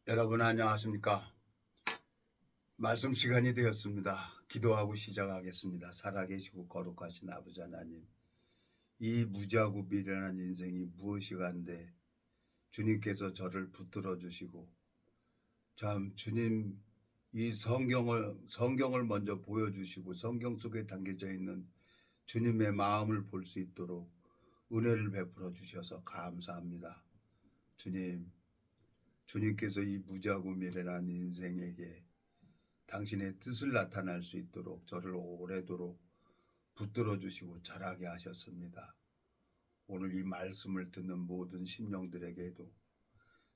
여러분 안녕하십니까? 말씀 시간이 되었습니다. 기도하고 시작하겠습니다. 살아계시고 거룩하신 아버지 하나님, 이 무지하고 미련한 인생이 무엇이간데 주님께서 저를 붙들어 주시고 참 주님 이 성경을 먼저 보여주시고 성경 속에 담겨져 있는 주님의 마음을 볼 수 있도록 은혜를 베풀어 주셔서 감사합니다. 주님께서 이 무지하고 미련한 인생에게 당신의 뜻을 나타낼 수 있도록 저를 오래도록 붙들어 주시고 자라게 하셨습니다. 오늘 이 말씀을 듣는 모든 심령들에게도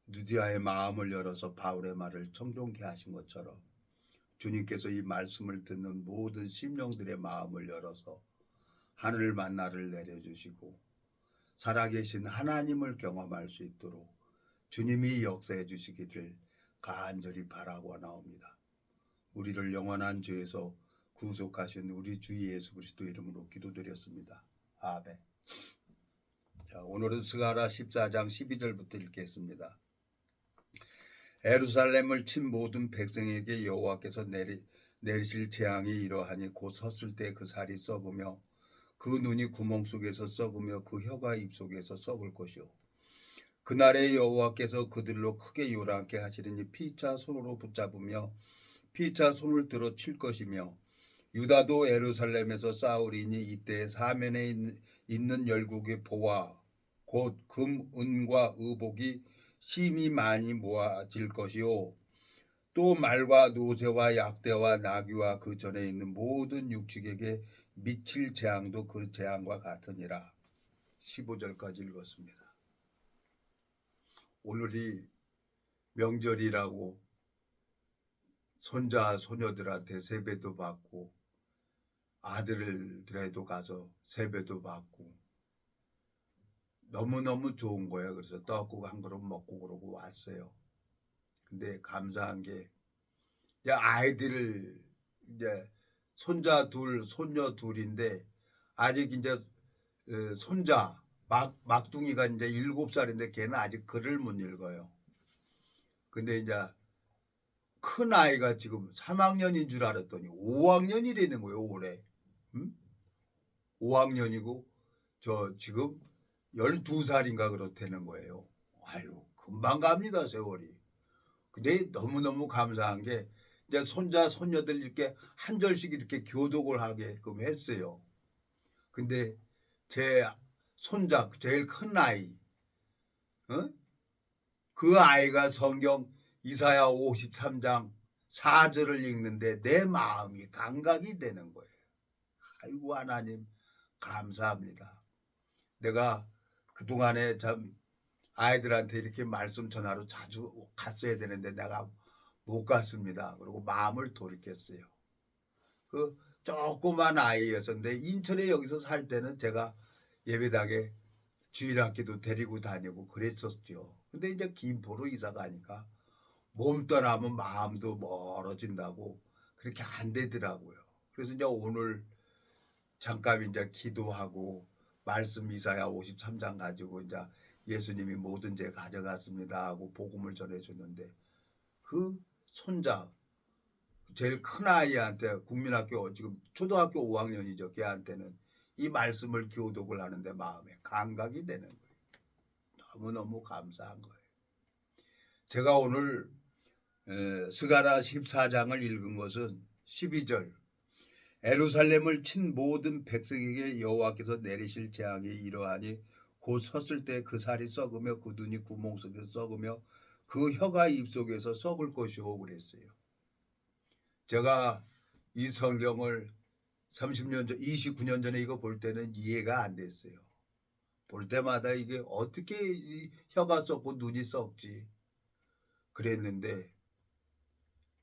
누디아의 마음을 열어서 바울의 말을 청종케 하신 것처럼 주님께서 이 말씀을 듣는 모든 심령들의 마음을 열어서 하늘 만나를 내려주시고 살아계신 하나님을 경험할 수 있도록 주님이 역사해 주시기를 간절히 바라고 나옵니다. 우리를 영원한 죄에서 구속하신 우리 주 예수 그리스도 이름으로 기도드렸습니다. 아멘. 자, 오늘은 스가랴 14장 12절부터 읽겠습니다. 예루살렘을 친 모든 백성에게 여호와께서 내리실 재앙이 이러하니 곧 섰을 때 그 살이 썩으며 그 눈이 구멍 속에서 썩으며 그 혀가 입 속에서 썩을 것이요. 그날에 여호와께서 그들로 크게 요란케 하시리니 피차 손으로 붙잡으며 피차 손을 들어 칠 것이며 유다도 예루살렘에서 싸우리니 이때 사면에 있는 열국의 보화 곧 금, 은과 의복이 심히 많이 모아질 것이요. 또 말과 노새와 약대와 나귀와 그 전에 있는 모든 육축에게 미칠 재앙도 그 재앙과 같으니라. 15절까지 읽었습니다. 오늘이 명절이라고 손자 소녀들한테 세배도 받고 아들들에도 가서 세배도 받고 너무너무 좋은 거예요. 그래서 떡국 한 그릇 먹고 그러고 왔어요. 근데 감사한 게 이제 아이들을 이제 손자 둘, 손녀 둘인데 아직 이제 손자 막둥이가 이제 7살인데 걔는 아직 글을 못 읽어요. 근데 이제 큰 아이가 지금 3학년인 줄 알았더니 5학년이라는 거예요, 올해. 응? 5학년이고 저 지금 12살인가 그렇다는 거예요. 아유, 금방 갑니다, 세월이. 근데 너무너무 감사한 게 이제 손자, 손녀들 이렇게 한 절씩 이렇게 교독을 하게끔 했어요. 근데 제 손자, 제일 큰 아이, 어? 그 아이가 성경 이사야 53장 4절을 읽는데 내 마음이 감각이 되는 거예요. 아이고, 하나님, 감사합니다. 내가 그동안에 참 아이들한테 이렇게 말씀 전하러 자주 갔어야 되는데 내가 못 갔습니다. 그리고 마음을 돌이켰어요. 그 조그만 아이였었는데 인천에 여기서 살 때는 제가 예배당에 주일학기도 데리고 다니고 그랬었죠. 근데 이제 김포로 이사 가니까 몸 떠나면 마음도 멀어진다고 그렇게 안 되더라고요. 그래서 이제 오늘 잠깐 이제 기도하고 말씀 이사야 53장 가지고 이제 예수님이 모든 죄 가져갔습니다 하고 복음을 전해줬는데 그 손자 제일 큰 아이한테 국민학교 지금 초등학교 5학년이죠. 걔한테는 이 말씀을 교독을 하는데 마음에 감각이 되는 거예요. 너무너무 감사한 거예요. 제가 오늘 스가랴 14장을 읽은 것은 12절 예루살렘을 친 모든 백성에게 여호와께서 내리실 재앙이 이러하니 곧 섰을 때 그 살이 썩으며 그 눈이 구멍 속에서 썩으며 그 혀가 입 속에서 썩을 것이오 그랬어요. 제가 이 성경을 30년 전, 29년 전에 이거 볼 때는 이해가 안 됐어요. 볼 때마다 이게 어떻게 이 혀가 썩고 눈이 썩지 그랬는데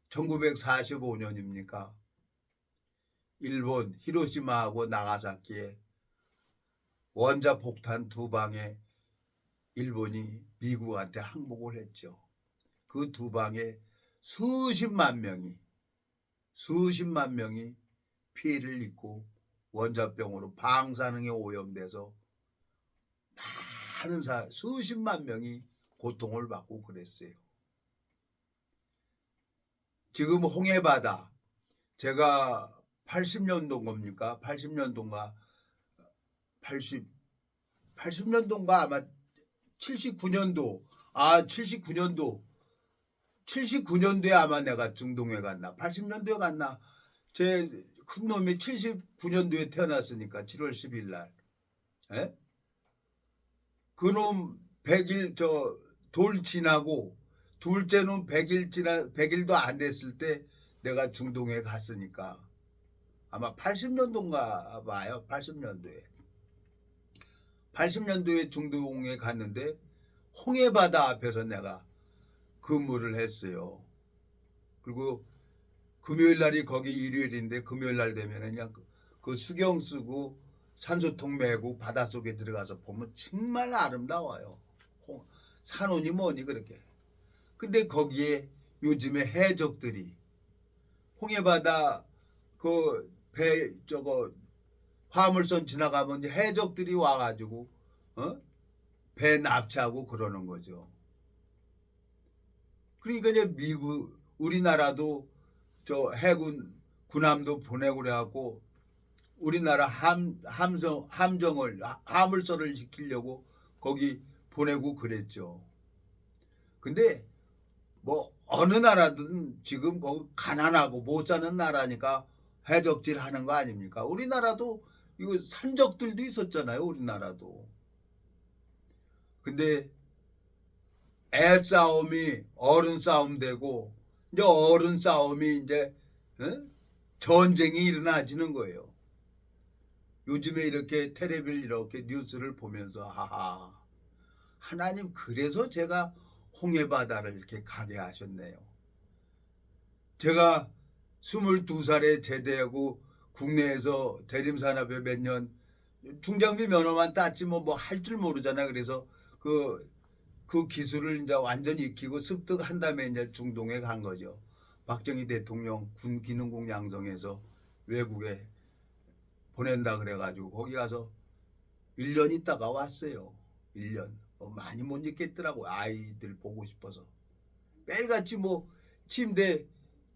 1945년입니까? 일본 히로시마하고 나가사키에 원자폭탄 두 방에 일본이 미국한테 항복을 했죠. 그 두 방에 수십만 명이 피해를 입고 원자병으로 방사능에 오염돼서 많은 수십만 명이 고통을 받고 그랬어요. 지금 홍해바다 제가 80년도인 겁니까? 80년도인가 80 80년도인가 아마 79년도 79년도 79년도에 아마 내가 중동에 갔나 80년도에 갔나 제 큰놈이 79년도에 태어났으니까 7월 10일 날 예? 그놈 100일 돌 지나고 둘째 놈 100일도 안 됐을 때 내가 중동에 갔으니까 아마 80년도인가 봐요. 80년도에 중동에 갔는데 홍해바다 앞에서 내가 근무를 했어요. 그리고 금요일 날이 거기 일요일인데 금요일 날 되면 그냥 그 수경 쓰고 산소통 메고 바닷속에 들어가서 보면 정말 아름다워요. 산호니 뭐니 그렇게. 근데 거기에 요즘에 해적들이 홍해바다 그 배 화물선 지나가면 해적들이 와가지고 배 납치하고 그러는 거죠. 그러니까 이제 우리나라도 해군 군함도 보내고 그래갖고 우리나라 화물선을 지키려고 거기 보내고 그랬죠. 근데 뭐 어느 나라든 지금 거기 가난하고 못 사는 나라니까 해적질 하는 거 아닙니까? 우리나라도 이거 산적들도 있었잖아요. 우리나라도. 근데 애 싸움이 어른 싸움 되고 이제 어른 싸움이 이제 전쟁이 일어나지는 거예요. 요즘에 이렇게 텔레비를 이렇게 뉴스를 보면서 하하 하나님 그래서 제가 홍해바다를 이렇게 가게 하셨네요. 제가 22살에 제대하고 국내에서 대림산업에 몇 년 중장비 면허만 땄지 뭐 할 줄 모르잖아. 그래서 그 기술을 이제 완전히 익히고 습득한 다음에 이제 중동에 간 거죠. 박정희 대통령 군 기능공 양성해서 외국에 보낸다 그래가지고 거기 가서 1년 있다가 왔어요. 1년. 많이 못 있겠더라고. 아이들 보고 싶어서. 매일같이 뭐 침대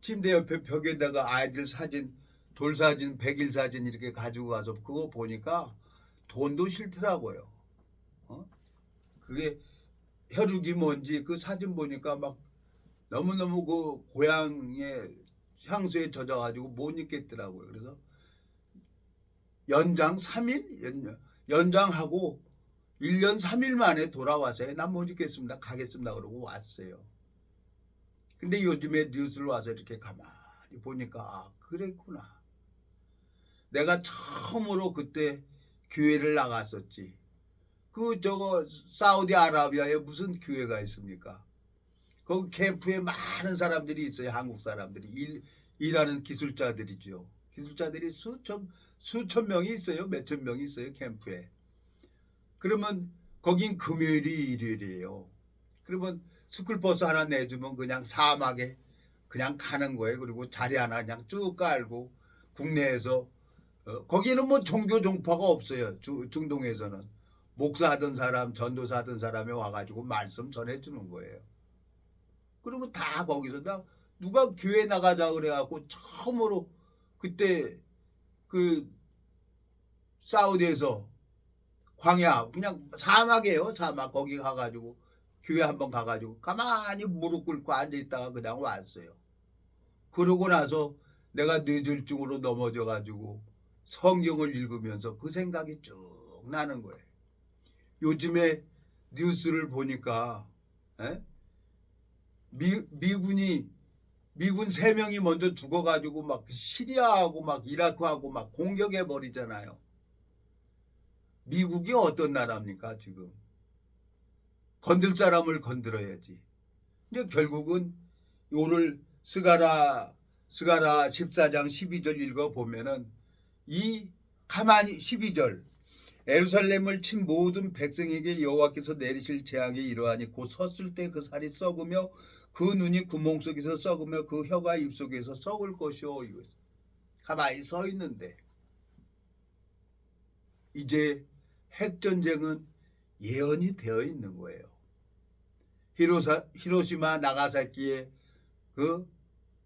옆에 벽에다가 아이들 사진 돌사진 100일 사진 이렇게 가지고 가서 그거 보니까 돈도 싫더라고요. 그게 혈육이 뭔지 그 사진 보니까 막 너무너무 그 고향의 향수에 젖어가지고 못 있겠더라고요. 그래서 연장 3일 연장하고 1년 3일 만에 돌아와서요. 난 못 있겠습니다. 가겠습니다. 그러고 왔어요. 근데 요즘에 뉴스를 와서 이렇게 가만히 보니까 그랬구나. 내가 처음으로 그때 교회를 나갔었지. 사우디아라비아에 무슨 교회가 있습니까? 거기 캠프에 많은 사람들이 있어요. 한국 사람들이 일하는 기술자들이죠. 기술자들이 수천 명이 있어요. 몇천 명이 있어요. 캠프에. 그러면 거긴 금요일이 일요일이에요. 그러면 스쿨버스 하나 내주면 그냥 사막에 그냥 가는 거예요. 그리고 자리 하나 그냥 쭉 깔고 국내에서 거기는 뭐 종교 종파가 없어요. 중동에서는 목사 하던 사람, 전도사 하던 사람이 와가지고 말씀 전해주는 거예요. 그러면 다 거기서 누가 교회 나가자 그래갖고 처음으로 그때 그 사우디에서 광야 그냥 사막이에요. 사막 거기 가가지고 교회 한번 가가지고 가만히 무릎 꿇고 앉아 있다가 그냥 왔어요. 그러고 나서 내가 뇌졸중으로 넘어져가지고 성경을 읽으면서 그 생각이 쭉 나는 거예요. 요즘에 뉴스를 보니까 미군 3명이 먼저 죽어가지고 막 시리아하고 막 이라크하고 막 공격해 버리잖아요. 미국이 어떤 나라입니까 지금? 건들 사람을 건드려야지. 근데 결국은 오늘 스가랴 14장 12절 읽어보면은 가만히 12절 예루살렘을 친 모든 백성에게 여호와께서 내리실 재앙이 이러하니 곧 섰을 때 그 살이 썩으며 그 눈이 구멍 속에서 썩으며 그 혀가 입 속에서 썩을 것이오. 이거 가만히 서 있는데 이제 핵전쟁은 예언이 되어 있는 거예요. 히로시마 나가사키에 그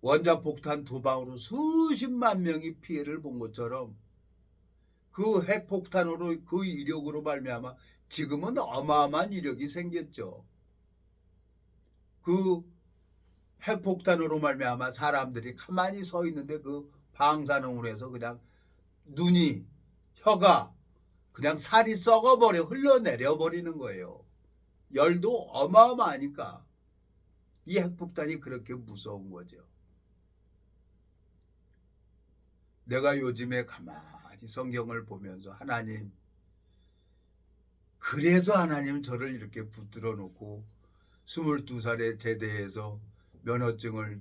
원자폭탄 2방으로 수십만 명이 피해를 본 것처럼 그 핵폭탄으로 그 이력으로 말미암아 지금은 어마어마한 이력이 생겼죠. 그 핵폭탄으로 말미암아 사람들이 가만히 서 있는데 그 방사능으로 해서 그냥 눈이 혀가 그냥 살이 썩어버려 흘러내려 버리는 거예요. 열도 어마어마하니까 이 핵폭탄이 그렇게 무서운 거죠. 내가 요즘에 가만히 성경을 보면서 하나님, 그래서 하나님 저를 이렇게 붙들어 놓고 22살에 제대해서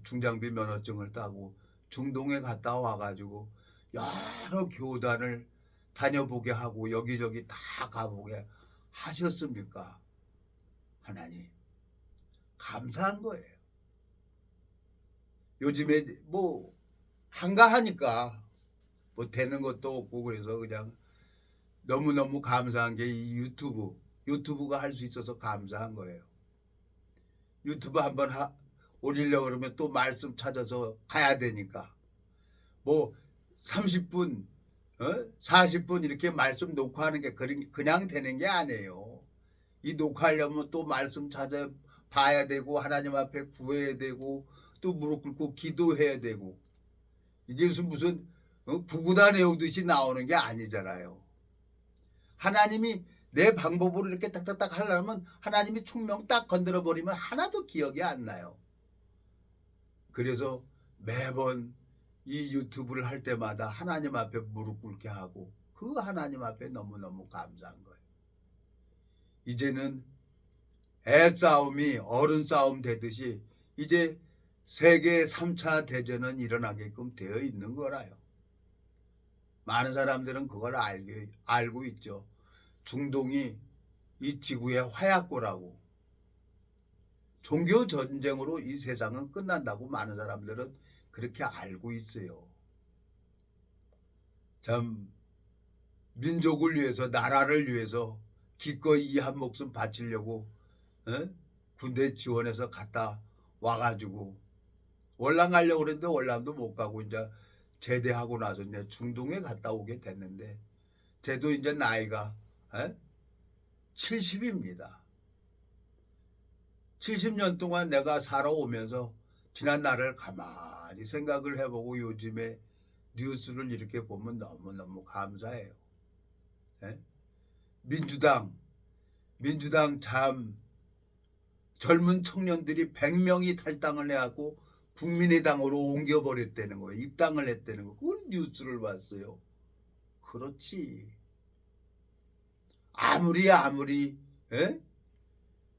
중장비 면허증을 따고 중동에 갔다 와가지고 여러 교단을 다녀보게 하고 여기저기 다 가보게 하셨습니까? 하나님, 감사한 거예요. 요즘에 뭐 한가하니까 뭐 되는 것도 없고 그래서 그냥 너무너무 감사한 게 이 유튜브가 할 수 있어서 감사한 거예요. 유튜브 한번 올리려고 그러면 또 말씀 찾아서 가야 되니까 뭐 30분 40분 이렇게 말씀 녹화하는 게 그냥 되는 게 아니에요. 이 녹화하려면 또 말씀 찾아 봐야 되고 하나님 앞에 구해야 되고 또 무릎 꿇고 기도해야 되고 이게 무슨 구구단 외우듯이 나오는 게 아니잖아요. 하나님이 내 방법으로 이렇게 딱딱딱 하려면 하나님이 총명 딱 건드려 버리면 하나도 기억이 안 나요. 그래서 매번 이 유튜브를 할 때마다 하나님 앞에 무릎 꿇게 하고 그 하나님 앞에 너무너무 감사한 거예요. 이제는 애 싸움이 어른 싸움 되듯이 이제 세계 3차 대전은 일어나게끔 되어 있는 거라요. 많은 사람들은 그걸 알고 있죠. 중동이 이 지구의 화약고라고. 종교 전쟁으로 이 세상은 끝난다고 많은 사람들은 그렇게 알고 있어요. 참 민족을 위해서 나라를 위해서 기꺼이 이 한 목숨 바치려고 군대 지원해서 갔다 와가지고 월남 가려고 그랬는데 월남도 못 가고 이제 제대하고 나서 이제 중동에 갔다 오게 됐는데 쟤도 이제 나이가 70입니다. 70년 동안 내가 살아오면서 지난 날을 가만히 생각을 해보고 요즘에 뉴스를 이렇게 보면 너무너무 감사해요. 민주당 참 젊은 청년들이 100명이 탈당을 해갖고 국민의당으로 옮겨버렸다는 거예요. 입당을 했다는 거. 그걸 뉴스를 봤어요. 그렇지. 아무리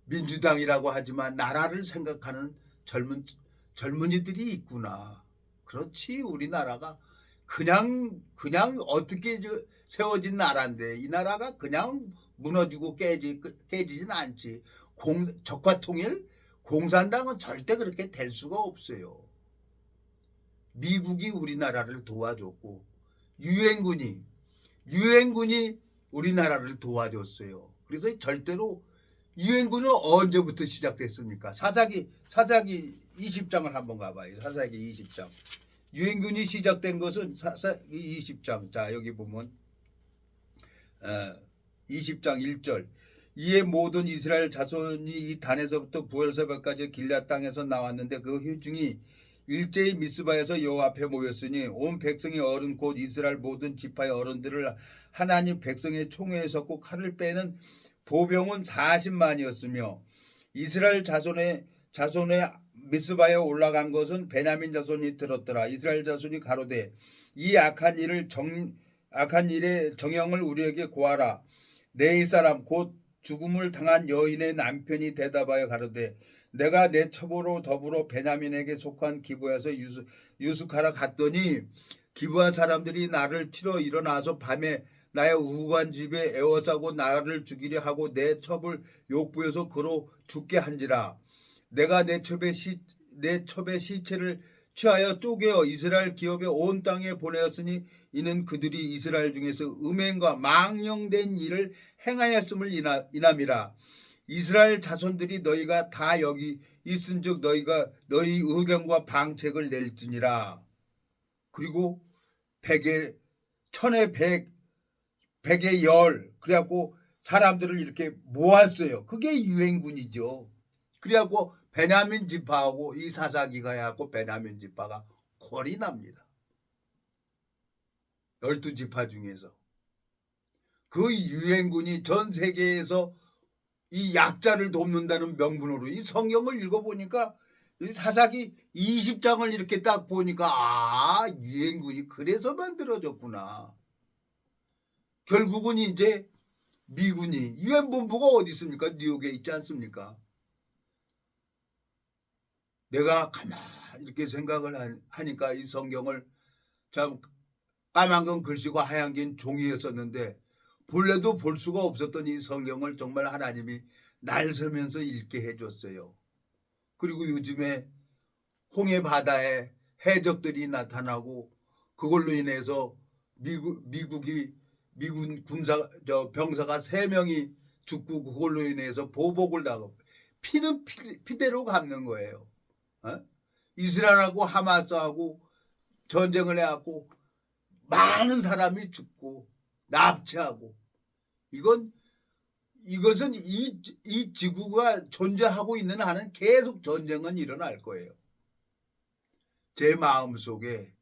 민주당이라고 하지만 나라를 생각하는 젊은이들이 있구나. 그렇지. 우리나라가 그냥 어떻게 세워진 나라인데 이 나라가 그냥 무너지고 깨지진 않지. 적화통일 공산당은 절대 그렇게 될 수가 없어요. 미국이 우리나라를 도와줬고 유엔군이 우리나라를 도와줬어요. 그래서 절대로 유엔군은 언제부터 시작됐습니까? 사사기 20장을 한번 가봐요. 사사기 20장. 유엔군이 시작된 것은 사사기 20장. 자, 여기 보면 20장 1절. 이에 모든 이스라엘 자손이 이 단에서부터 부엘세바까지 길앗 땅에서 나왔는데 그 회중이 일제히 미스바에서 여호와 앞에 모였으니 온 백성의 어른 곧 이스라엘 모든 지파의 어른들을 하나님 백성의 총회에 섰고 칼을 빼는 보병은 40만이었으며 이스라엘 자손의 미스바에 올라간 것은 베냐민 자손이 들었더라. 이스라엘 자손이 가로되 이 악한 일의 정형을 우리에게 고하라. 레위 사람 곧 죽음을 당한 여인의 남편이 대답하여 가로되 내가 내 처보로 더불어 베냐민에게 속한 기브야에서 유숙하러 갔더니 기브야 사람들이 나를 치러 일어나서 밤에 나의 우관 집에 에워싸고 나를 죽이려 하고 내 첩을 욕부에서 그로 죽게 한지라. 내가 내 첩의 시체를 취하여 쪼개어 이스라엘 기업의 온 땅에 보내었으니 이는 그들이 이스라엘 중에서 음행과 망령된 일을 행하였음을 인함이라. 이스라엘 자손들이 너희가 다 여기 있은즉 너희가 너희 의견과 방책을 낼지니라. 그리고 백에 천에 백, 백에 열. 그래갖고 사람들을 이렇게 모았어요. 그게 유행군이죠. 그래갖고 베냐민 지파하고 이 사사기가 해갖고 베냐민 지파가 콜이 납니다. 12지파 중에서. 그 유행군이 전 세계에서 이 약자를 돕는다는 명분으로 이 성경을 읽어보니까 이 사사기 20장을 이렇게 딱 보니까 아, 유행군이 그래서 만들어졌구나. 결국은 이제 미군이 유엔 본부가 어디 있습니까? 뉴욕에 있지 않습니까? 내가 가만히 이렇게 생각을 하니까 이 성경을 참 까만 건 글씨고 하얀 긴 종이였었는데 본래도 볼 수가 없었던 이 성경을 정말 하나님이 날 서면서 읽게 해줬어요. 그리고 요즘에 홍해 바다에 해적들이 나타나고 그걸로 인해서 미군 병사가 3명이 죽고 그걸로 인해서 보복을 당하고 피는 피대로 갚는 거예요. 어? 이스라엘하고 하마스하고 전쟁을 해갖고 많은 사람이 죽고 납치하고 이것은 이 지구가 존재하고 있는 한은 계속 전쟁은 일어날 거예요. 제 마음속에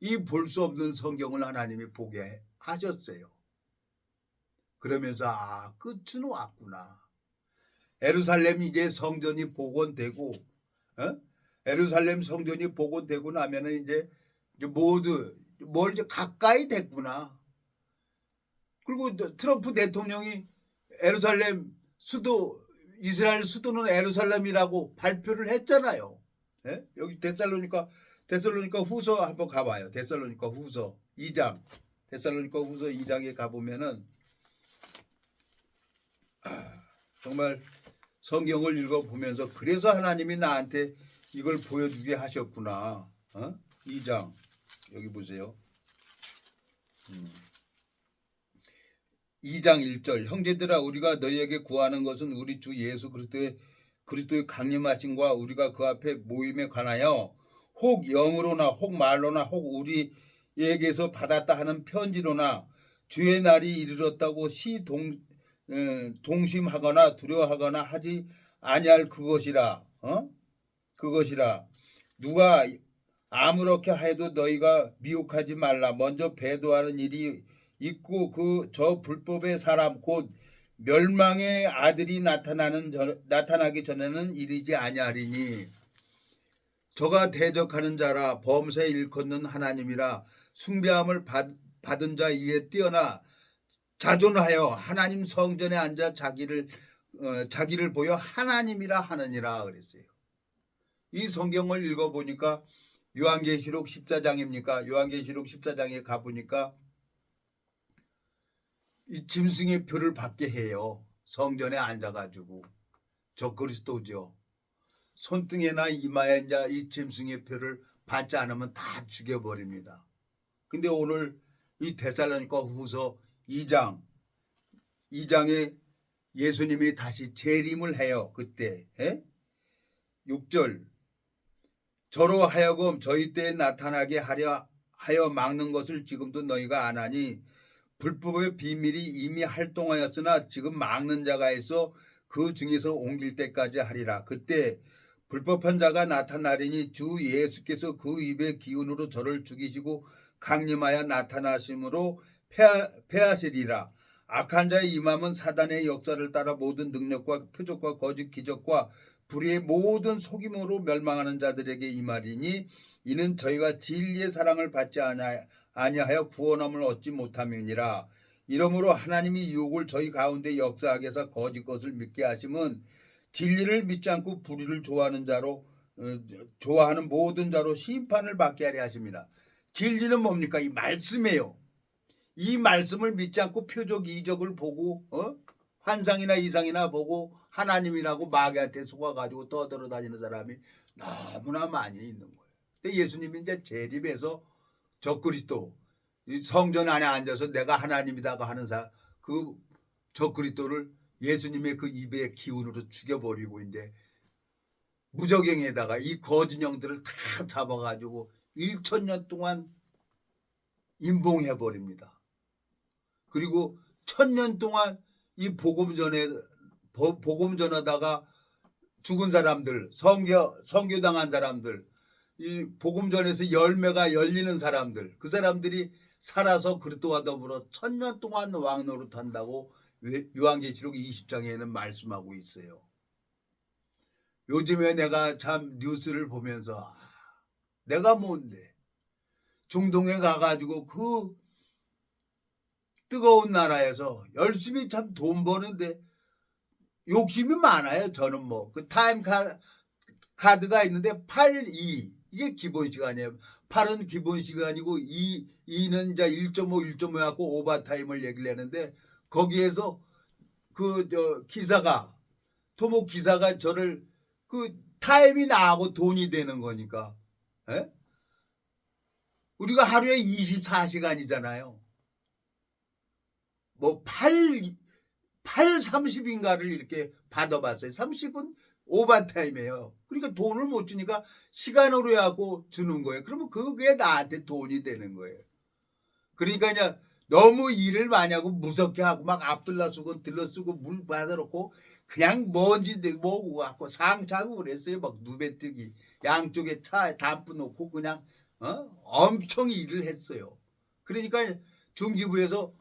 이 볼 수 없는 성경을 하나님이 보게 하셨어요. 그러면서 아, 끝은 왔구나. 예루살렘이 이제 성전이 복원되고 예루살렘 성전이 복원되고 나면은 이제 모두 뭘 이제 가까이 됐구나. 그리고 트럼프 대통령이 예루살렘 수도 이스라엘 수도는 예루살렘이라고 발표를 했잖아요. 예? 여기 데살로니가 후서 한번 가봐요. 데살로니가 후서 2장. 데살로니가 후서 2장에 가보면은 정말 성경을 읽어보면서 그래서 하나님이 나한테 이걸 보여주게 하셨구나. 2장 여기 보세요. 2장 1절 형제들아 우리가 너희에게 구하는 것은 우리 주 예수 그리스도의 강림하심과 우리가 그 앞에 모임에 관하여 혹 영으로나 혹 말로나 혹 우리에게서 받았다 하는 편지로나 주의 날이 이르렀다고 동심하거나 두려워하거나 하지 아니할 그것이라. 그것이라. 누가 아무렇게 해도 너희가 미혹하지 말라. 먼저 배도하는 일이 있고 저 불법의 사람 곧 멸망의 아들이 나타나기 전에는 이르지 아니하리니 저가 대적하는 자라 범사에 일컫는 하나님이라 숭배함을 받은 자 이에 뛰어나 자존하여 하나님 성전에 앉아 자기를 보여 하나님이라 하느니라 그랬어요. 이 성경을 읽어보니까 요한계시록 14장입니까? 요한계시록 14장에 가보니까 이 짐승의 표를 받게 해요. 성전에 앉아가지고. 저 그리스도죠. 손등에나 이마에 이제 이 짐승의 표를 받지 않으면 다 죽여버립니다. 근데 오늘 이 데살로니가 후서 2장에 예수님이 다시 재림을 해요. 그때 6절 저로 하여금 저희 때에 나타나게 하여 막는 것을 지금도 너희가 안 하니 불법의 비밀이 이미 활동하였으나 지금 막는 자가 있어 그 중에서 옮길 때까지 하리라. 그때 불법한 자가 나타나리니 주 예수께서 그 입의 기운으로 저를 죽이시고 강림하여 나타나심으로 패하시리라. 악한 자의 임함은 사단의 역사를 따라 모든 능력과 표적과 거짓 기적과 불의의 모든 속임으로 멸망하는 자들에게 임하리니 이는 저희가 진리의 사랑을 받지 아니하여 구원함을 얻지 못함이니라. 이러므로 하나님이 유혹을 저희 가운데 역사하게 해서 거짓 것을 믿게 하심은 진리를 믿지 않고 불의를 좋아하는 모든 자로 심판을 받게 하려 하십니다. 진리는 뭡니까? 이 말씀이에요. 이 말씀을 믿지 않고 표적 이적을 보고 환상이나 이상이나 보고 하나님이라고 마귀한테 속아가지고 떠들어다니는 사람이 너무나 많이 있는 거예요. 근데 예수님이 이제 재림해서 저 그리스도 이 성전 안에 앉아서 내가 하나님이다가 하는 저 그리스도를 예수님의 그 입의 기운으로 죽여버리고 이제 무저갱에다가 이 거짓 영들을 다 잡아가지고 1,000년 동안 임봉해 버립니다. 그리고 1,000년 동안 이 복음 전하다가 죽은 사람들, 선교당한 사람들, 이 복음 전에서 열매가 열리는 사람들, 그 사람들이 살아서 그리스도와 더불어 1,000년 동안 왕노릇한다고 요한계시록 20장에는 말씀하고 있어요. 요즘에 내가 참 뉴스를 보면서 내가 뭔데 중동에 가가지고 그 뜨거운 나라에서 열심히 참 돈 버는데 욕심이 많아요. 저는 뭐 그 타임 카드가 있는데 8, 2 이게 기본 시간이에요. 8은 기본 시간이고 2는 이제 1.5, 1.5 갖고 오버타임을 얘기를 하는데 거기에서 그 토목 기사가 저를 그 타임이 나하고 돈이 되는 거니까. 에? 우리가 하루에 24시간이잖아요. 뭐 8, 30인가를 이렇게 받아봤어요. 30은 오버타임이에요. 그러니까 돈을 못 주니까 시간으로 하고 주는 거예요. 그러면 그게 나한테 돈이 되는 거예요. 그러니까 그냥 너무 일을 많이 하고 무섭게 하고 막 앞들러 쓰고 들러쓰고 물 받아놓고 그냥 먼지 모으고 갖고 상차고 그랬어요. 막 누베뜨기 양쪽에 차에 담프 놓고 그냥 엄청 일을 했어요. 그러니까 중기부에서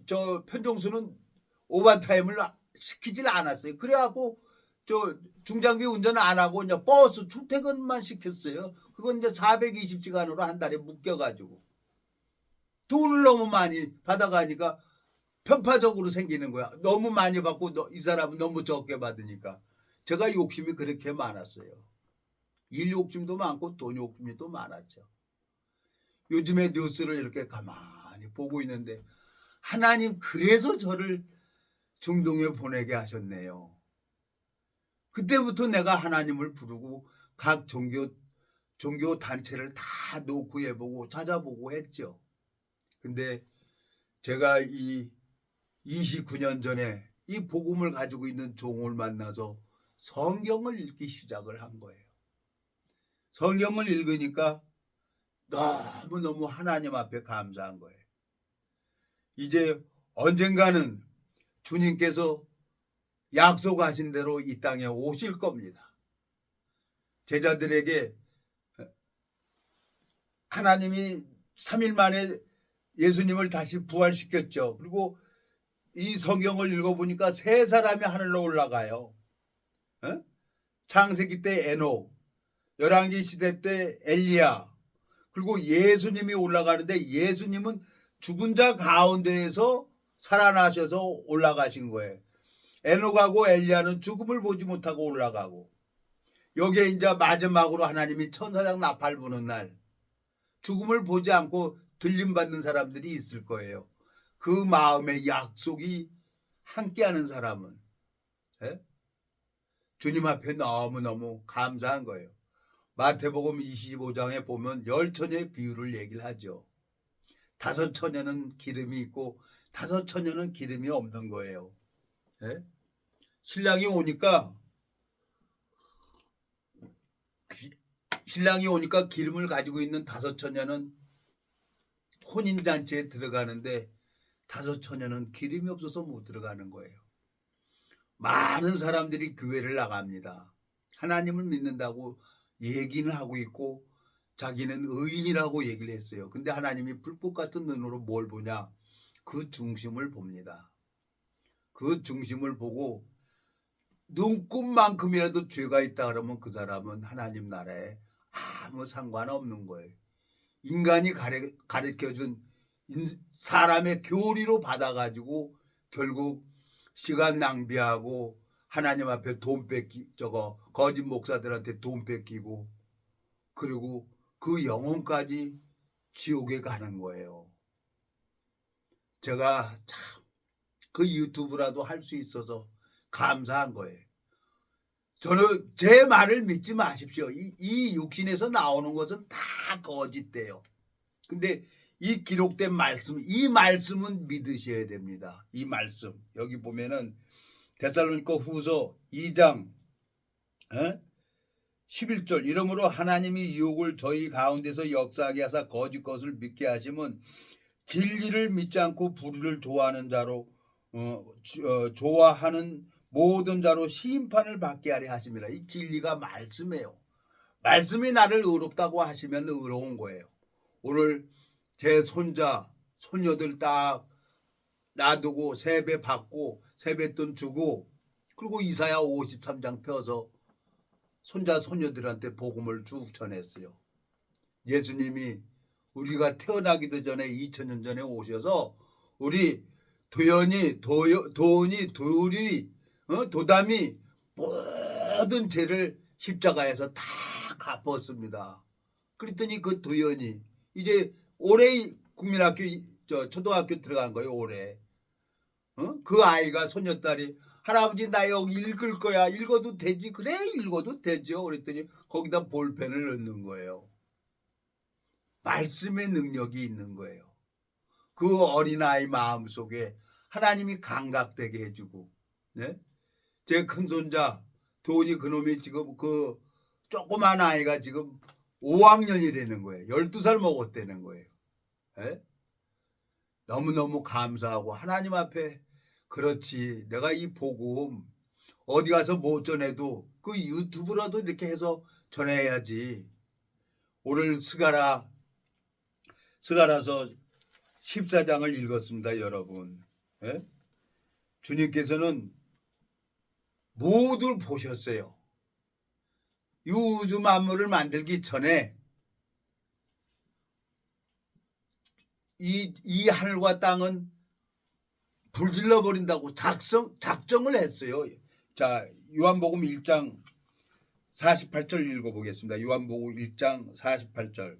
저 편종수는 오버타임을 시키질 않았어요. 그래갖고 저 중장비 운전 안 하고 이제 버스 출퇴근만 시켰어요. 그건 이제 420시간으로 한 달에 묶여가지고 돈을 너무 많이 받아가니까 편파적으로 생기는 거야. 너무 많이 받고 이 사람은 너무 적게 받으니까. 제가 욕심이 그렇게 많았어요. 일 욕심도 많고 돈 욕심도 많았죠. 요즘에 뉴스를 이렇게 가만히 보고 있는데 하나님 그래서 저를 중동에 보내게 하셨네요. 그때부터 내가 하나님을 부르고 각 종교 단체를 다 노크해보고 찾아보고 했죠. 근데 제가 이 29년 전에 이 복음을 가지고 있는 종을 만나서 성경을 읽기 시작을 한 거예요. 성경을 읽으니까 너무너무 하나님 앞에 감사한 거예요. 이제 언젠가는 주님께서 약속하신 대로 이 땅에 오실 겁니다. 제자들에게 하나님이 3일 만에 예수님을 다시 부활시켰죠. 그리고 이 성경을 읽어보니까 세 사람이 하늘로 올라가요. 창세기 때 에녹, 열왕기 시대 때 엘리야, 그리고 예수님이 올라가는데 예수님은 죽은 자 가운데에서 살아나셔서 올라가신 거예요. 에녹하고 엘리야는 죽음을 보지 못하고 올라가고 여기에 이제 마지막으로 하나님이 천사장 나팔 부는 날 죽음을 보지 않고 들림받는 사람들이 있을 거예요. 그 마음의 약속이 함께하는 사람은 주님 앞에 너무너무 감사한 거예요. 마태복음 25장에 보면 10처녀의 비유를 얘기를 하죠. 5처녀는 기름이 있고 5처녀는 기름이 없는 거예요. 신랑이 오니까 기름을 가지고 있는 5처녀는 혼인잔치에 들어가는데 5처녀는 기름이 없어서 못 들어가는 거예요. 많은 사람들이 교회를 나갑니다. 하나님을 믿는다고 얘기는 하고 있고 자기는 의인이라고 얘기를 했어요. 근데 하나님이 불꽃 같은 눈으로 뭘 보냐? 그 중심을 봅니다. 그 중심을 보고 눈곱만큼이라도 죄가 있다 그러면 그 사람은 하나님 나라에 아무 상관없는 거예요. 인간이 가르쳐준 사람의 교리로 받아가지고 결국 시간 낭비하고 하나님 앞에 거짓 목사들한테 돈 뺏기고 그리고 그 영혼까지 지옥에 가는 거예요. 제가 참 그 유튜브라도 할 수 있어서 감사한 거예요. 저는 제 말을 믿지 마십시오. 이 육신에서 나오는 것은 다 거짓돼요. 근데 이 기록된 말씀, 이 말씀은 믿으셔야 됩니다. 이 말씀 여기 보면은 데살로니가 후서 2장 11절 이러므로 하나님이 유혹을 저희 가운데서 역사하게 하사 거짓 것을 믿게 하시면 진리를 믿지 않고 불의를 좋아하는 자로 좋아하는 모든 자로 심판을 받게 하려 하심이라. 이 진리가 말씀이에요. 말씀이 나를 의롭다고 하시면 의로운 거예요. 오늘 제 손자 손녀들 딱 놔두고 세배 받고 세뱃돈 주고 그리고 이사야 53장 펴서 손자 손녀들한테 복음을 쭉 전했어요. 예수님이 우리가 태어나기도 전에 2000년 전에 오셔서 우리 도연이 도은이 도리 도담이 모든 죄를 십자가에서 다 갚았습니다. 그랬더니 그 도연이 이제 올해 국민학교 초등학교 들어간 거예요. 올해 그 아이가 손녀딸이 할아버지 나 여기 읽을 거야. 읽어도 되지? 그래 읽어도 되죠. 그랬더니 거기다 볼펜을 넣는 거예요. 말씀의 능력이 있는 거예요. 그 어린아이 마음속에 하나님이 감각되게 해주고 네? 제 큰손자 도훈이 그놈이 지금 그 조그만 아이가 지금 5학년이라는 거예요. 12살 먹었다는 거예요. 네? 너무너무 감사하고 하나님 앞에 그렇지 내가 이 복음 어디 가서 못 전해도 그 유튜브라도 이렇게 해서 전해야지. 오늘 스가라서 14장을 읽었습니다. 여러분 예? 주님께서는 모두 보셨어요. 이 우주 만물을 만들기 전에 이 하늘과 땅은 불질러 버린다고 작정을 했어요. 자, 요한복음 1장 48절 읽어보겠습니다. 요한복음 1장 48절.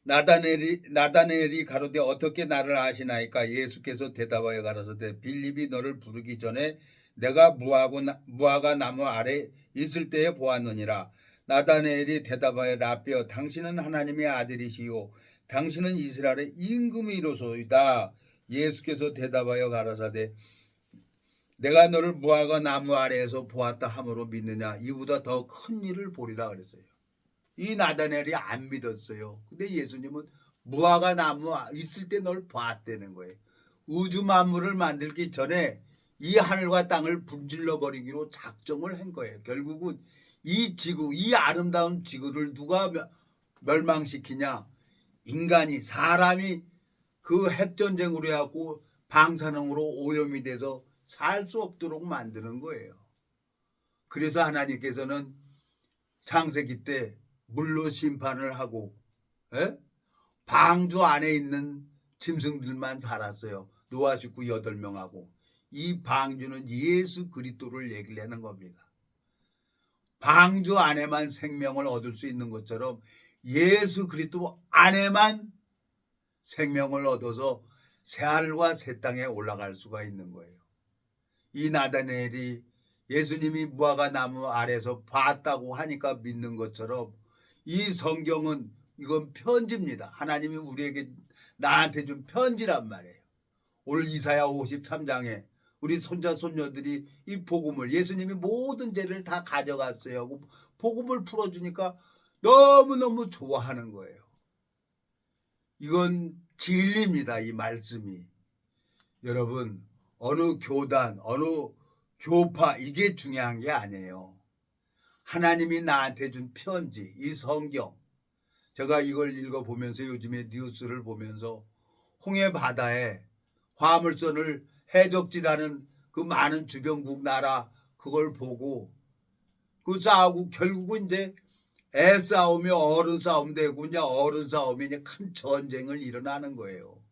나다넬이 가로되 어떻게 나를 아시나이까? 예수께서 대답하여 가라사대 빌립이 너를 부르기 전에 내가 무화과 나무 아래 있을 때에 보았느니라. 나다넬이 대답하여 라삐여 당신은 하나님의 아들이시요 당신은 이스라엘의 임금이로소이다. 예수께서 대답하여 가라사대 내가 너를 무화과 나무 아래에서 보았다 함으로 믿느냐? 이보다 더 큰 일을 보리라 그랬어요. 이 나다넬이 안 믿었어요. 근데 예수님은 무화과 나무 있을 때 널 봤다는 거예요. 우주 만물을 만들기 전에 이 하늘과 땅을 분질러 버리기로 작정을 한 거예요. 결국은 이 지구, 이 아름다운 지구를 누가 멸망시키냐? 인간이 사람이 그 핵전쟁으로 해갖고 방사능으로 오염이 돼서 살 수 없도록 만드는 거예요. 그래서 하나님께서는 창세기 때 물로 심판을 하고 방주 안에 있는 짐승들만 살았어요. 노아 식구 8명하고. 이 방주는 예수 그리스도를 얘기를 하는 겁니다. 방주 안에만 생명을 얻을 수 있는 것처럼 예수 그리스도 안에만 생명을 얻어서 새하늘과 새 땅에 올라갈 수가 있는 거예요. 이 나다넬이 예수님이 무화과 나무 아래에서 봤다고 하니까 믿는 것처럼 이 성경은 이건 편지입니다. 하나님이 우리에게 나한테 준 편지란 말이에요. 오늘 이사야 53장에 우리 손자 손녀들이 이 복음을 예수님이 모든 죄를 다 가져갔어요 하고 복음을 풀어주니까 너무너무 좋아하는 거예요. 이건 진리입니다. 이 말씀이. 여러분 어느 교단 어느 교파 이게 중요한 게 아니에요. 하나님이 나한테 준 편지 이 성경 제가 이걸 읽어보면서 요즘에 뉴스를 보면서 홍해 바다에 화물선을 해적지라는 그 많은 주변국 나라 그걸 보고 그 싸우고 결국은 이제 애 싸움이 어른 싸움 되고 이제 어른 싸움이 이제 큰 전쟁을 일어나는 거예요.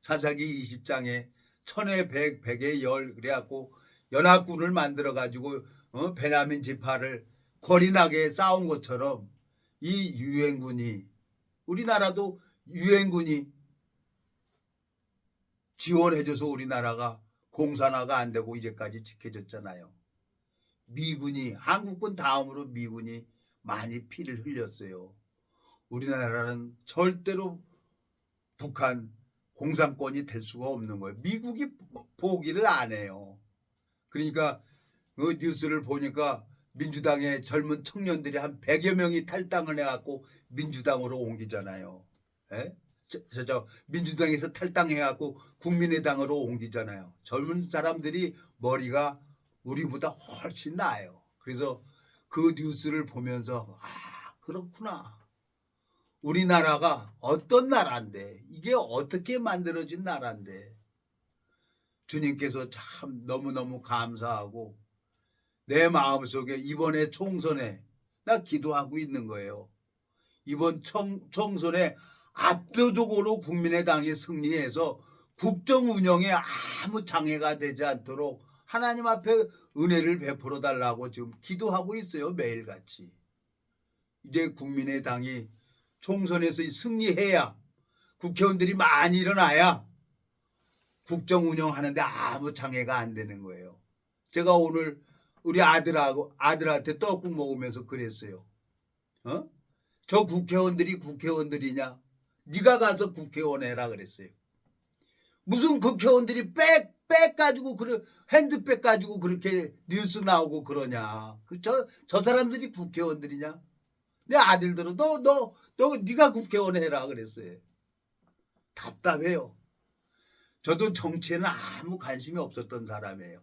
사사기 20장에 천에 백, 백에 열 그래갖고 연합군을 만들어 가지고 베냐민 지파를 권인하게 싸운 것처럼 이 유엔군이 우리나라도 유엔군이 지원해줘서 우리나라가 공산화가 안 되고 이제까지 지켜졌잖아요. 미군이 한국군 다음으로 미군이 많이 피를 흘렸어요. 우리나라는 절대로 북한 공산권이 될 수가 없는 거예요. 미국이 포기를 안 해요. 그러니까 그 뉴스를 보니까 민주당의 젊은 청년들이 한 100여 명이 탈당을 해갖고 민주당으로 옮기잖아요. 예? 민주당에서 탈당해갖고 국민의당으로 옮기잖아요. 젊은 사람들이 머리가 우리보다 훨씬 나아요. 그래서 그 뉴스를 보면서 그렇구나. 우리나라가 어떤 나라인데, 이게 어떻게 만들어진 나라인데, 주님께서 참 너무너무 감사하고 내 마음속에 이번에 총선에 나 기도하고 있는 거예요. 이번 총선에 압도적으로 국민의당이 승리해서 국정 운영에 아무 장애가 되지 않도록 하나님 앞에 은혜를 베풀어 달라고 지금 기도하고 있어요. 매일같이. 이제 국민의당이 총선에서 승리해야, 국회의원들이 많이 일어나야 국정 운영하는데 아무 장애가 안 되는 거예요. 제가 오늘 우리 아들한테 떡국 먹으면서 그랬어요. 저 국회의원들이 국회의원들이냐? 네가 가서 국회의원 해라 그랬어요. 무슨 국회의원들이 백 가지고 핸드백 가지고 그렇게 뉴스 나오고 그러냐? 저 사람들이 국회의원들이냐? 내 아들들은 너 네가 국회의원 해라 그랬어요. 답답해요. 저도 정치에는 아무 관심이 없었던 사람이에요.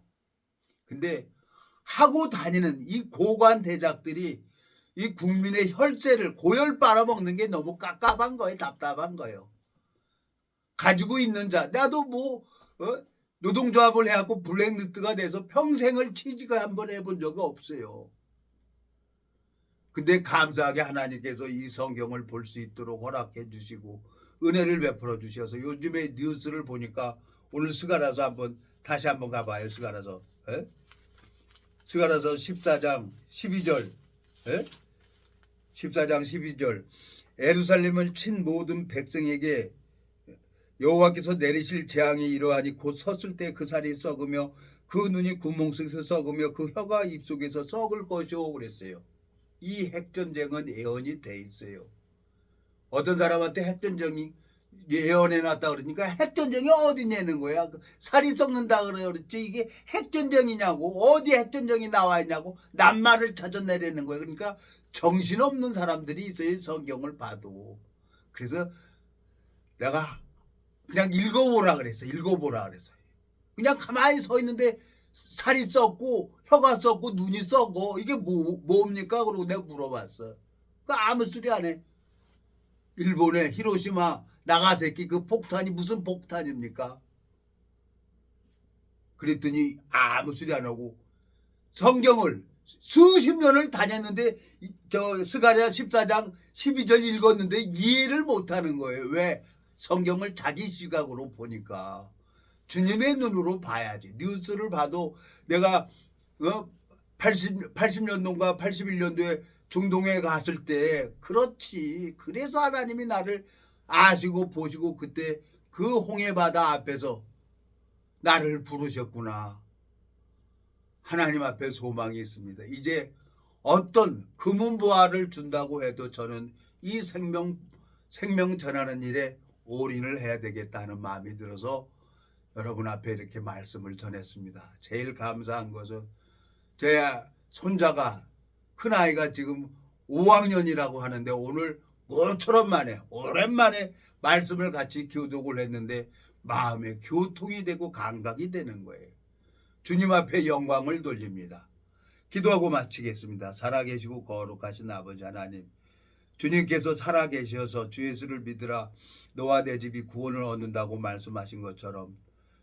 근데 하고 다니는 이 고관 대작들이 이 국민의 혈세를 고열 빨아먹는 게 너무 깝깝한 거예요. 답답한 거예요. 가지고 있는 자, 나도 노동조합을 해갖고 블랙리스트가 돼서 평생을 취직을 한번 해본 적이 없어요. 근데 감사하게 하나님께서 이 성경을 볼 수 있도록 허락해 주시고 은혜를 베풀어 주셔서 요즘에 뉴스를 보니까 오늘 스가랴서 다시 한번 가봐요. 스가랴서 14장 12절 14장 12절 예루살렘을 친 모든 백성에게 여호와께서 내리실 재앙이 이러하니 곧 섰을 때 그 살이 썩으며 그 눈이 구멍 속에서 썩으며 그 혀가 입속에서 썩을 것이오 그랬어요. 이 핵전쟁은 예언이 돼 있어요. 어떤 사람한테 핵전쟁이 예언해놨다 그러니까 핵전쟁이 어디 내는 거야? 살이 썩는다 그랬지 이게 핵전쟁이냐고, 어디 핵전쟁이 나와 있냐고 낱말을 찾아내려는 거예요. 그러니까 정신없는 사람들이 있어요. 성경을 봐도. 그래서 내가 그냥 읽어보라 그랬어. 그냥 가만히 서 있는데 살이 썩고 혀가 썩고 눈이 썩어. 이게 뭡니까? 그러고 내가 물어봤어. 아무 소리 안 해. 일본의 히로시마 나가사키 그 폭탄이 무슨 폭탄입니까? 그랬더니 아무 소리 안 하고 성경을 수십 년을 다녔는데 저 스가랴 14장 12절 읽었는데 이해를 못하는 거예요. 왜? 성경을 자기 시각으로 보니까. 주님의 눈으로 봐야지. 뉴스를 봐도 내가 80년도인가 81년도에 중동에 갔을 때 그렇지. 그래서 하나님이 나를 아시고 보시고 그때 그 홍해바다 앞에서 나를 부르셨구나. 하나님 앞에 소망이 있습니다. 이제 어떤 금은보화를 준다고 해도 저는 이 생명 전하는 일에 올인을 해야 되겠다는 마음이 들어서 여러분 앞에 이렇게 말씀을 전했습니다. 제일 감사한 것은 제 손자가 큰아이가 지금 5학년이라고 하는데 오늘 모처럼 만에 오랜만에 말씀을 같이 교독을 했는데 마음에 교통이 되고 감각이 되는 거예요. 주님 앞에 영광을 돌립니다. 기도하고 마치겠습니다. 살아계시고 거룩하신 아버지 하나님, 주님께서 살아계셔서 주 예수를 믿으라 너와 내 집이 구원을 얻는다고 말씀하신 것처럼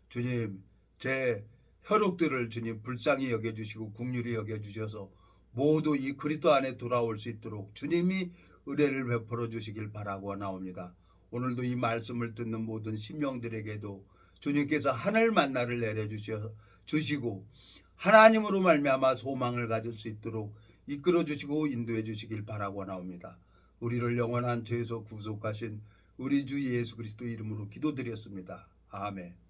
주님 제 혈육들을 주님 불쌍히 여겨주시고 긍휼히 여겨주셔서 모두 이 그리스도 안에 돌아올 수 있도록 주님이 은혜를 베풀어 주시길 바라고 나옵니다. 오늘도 이 말씀을 듣는 모든 심령들에게도 주님께서 하늘 만나를 내려주시고 하나님으로 말미암아 소망을 가질 수 있도록 이끌어 주시고 인도해 주시길 바라고 나옵니다. 우리를 영원한 죄에서 구속하신 우리 주 예수 그리스도 이름으로 기도드렸습니다. 아멘.